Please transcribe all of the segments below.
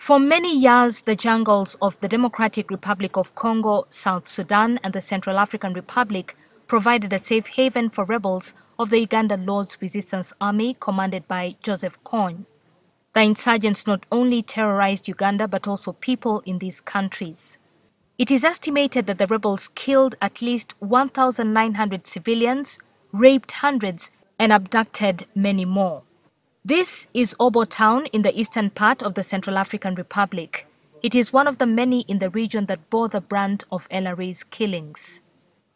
For many years, the jungles of the Democratic Republic of Congo, South Sudan, and the Central African Republic provided a safe haven for rebels of the Uganda Lord's Resistance Army commanded by Joseph Kony. The insurgents not only terrorized Uganda but also people in these countries. It is estimated that the rebels killed at least 1,900 civilians, raped hundreds, and abducted many more. This is Obo town in the eastern part of the Central African Republic. It is one of the many in the region that bore the brunt of LRA's killings.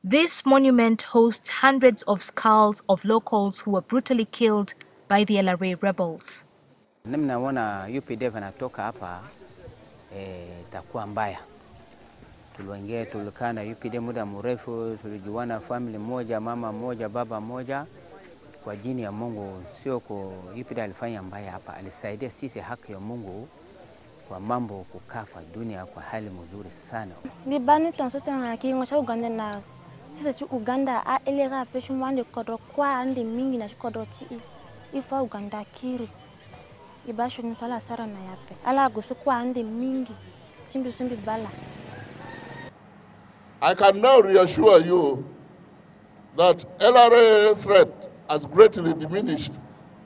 This monument hosts hundreds of skulls of locals who were brutally killed by the LRA rebels. Naona UPDF anatoka hapa itakuwa mbaya. Tulikaa na UPDF muda mrefu, tulijuana family moja, mama moja, baba moja. Kwa jini ya Mungu sio kwa UPDF alifanya mbaya hapa, alisaidia sisi haki ya Mungu kwa mambo kukafa dunia kwa hali mzuri sana. Ni bani tansote na kingo cha Uganda na sisi Uganda a elera pesho mwande kodro kwa andi mingi na kodro ki ifa Uganda kiri ibasho ni sala sara na yape ala gusu kwa andi mingi simbi bala. I can now reassure you that LRA threat has greatly diminished,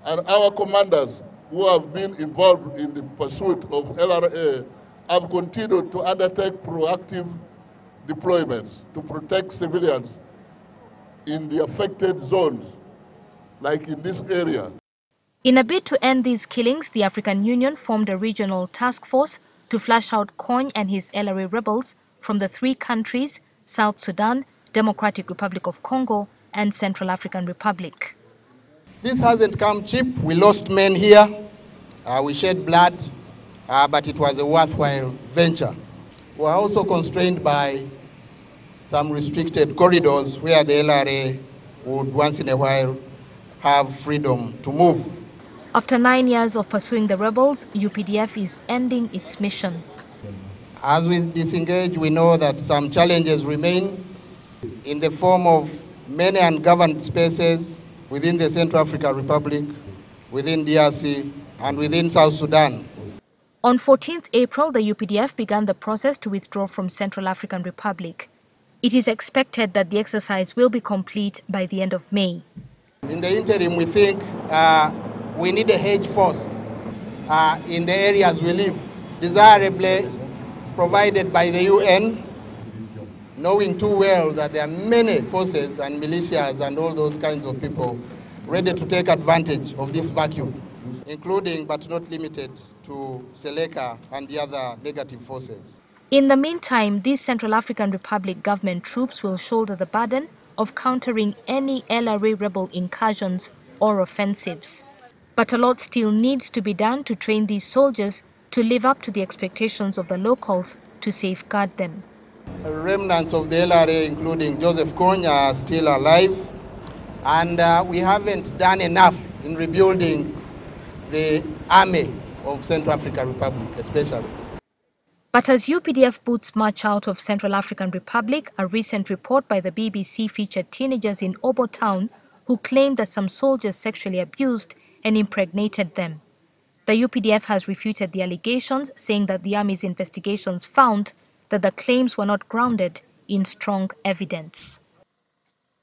and our commanders who have been involved in the pursuit of LRA have continued to undertake proactive deployments to protect civilians in the affected zones, like in this area. In a bid to end these killings, the African Union formed a regional task force to flush out Kony and his LRA rebels from the three countries, South Sudan, Democratic Republic of Congo, and Central African Republic. This hasn't come cheap. We lost men here. We shed blood, but it was a worthwhile venture. We are also constrained by some restricted corridors where the LRA would once in a while have freedom to move. After 9 years of pursuing the rebels, UPDF is ending its mission. As we disengage, we know that some challenges remain in the form of many ungoverned spaces within the Central African Republic, within DRC, and within South Sudan. On 14th April, the UPDF began the process to withdraw from Central African Republic. It is expected that the exercise will be complete by the end of May. In the interim, we think we need a hedge force in the areas we live, desirably provided by the UN, knowing too well that there are many forces and militias and all those kinds of people ready to take advantage of this vacuum, including but not limited to Seleka and the other negative forces. In the meantime, these Central African Republic government troops will shoulder the burden of countering any LRA rebel incursions or offensives. But a lot still needs to be done to train these soldiers to live up to the expectations of the locals to safeguard them. Remnants of the LRA, including Joseph Kony, are still alive, and we haven't done enough in rebuilding the army of Central African Republic, especially. But as UPDF boots march out of Central African Republic, a recent report by the BBC featured teenagers in Obo town who claimed that some soldiers sexually abused and impregnated them. The UPDF has refuted the allegations, saying that the Army's investigations found that the claims were not grounded in strong evidence.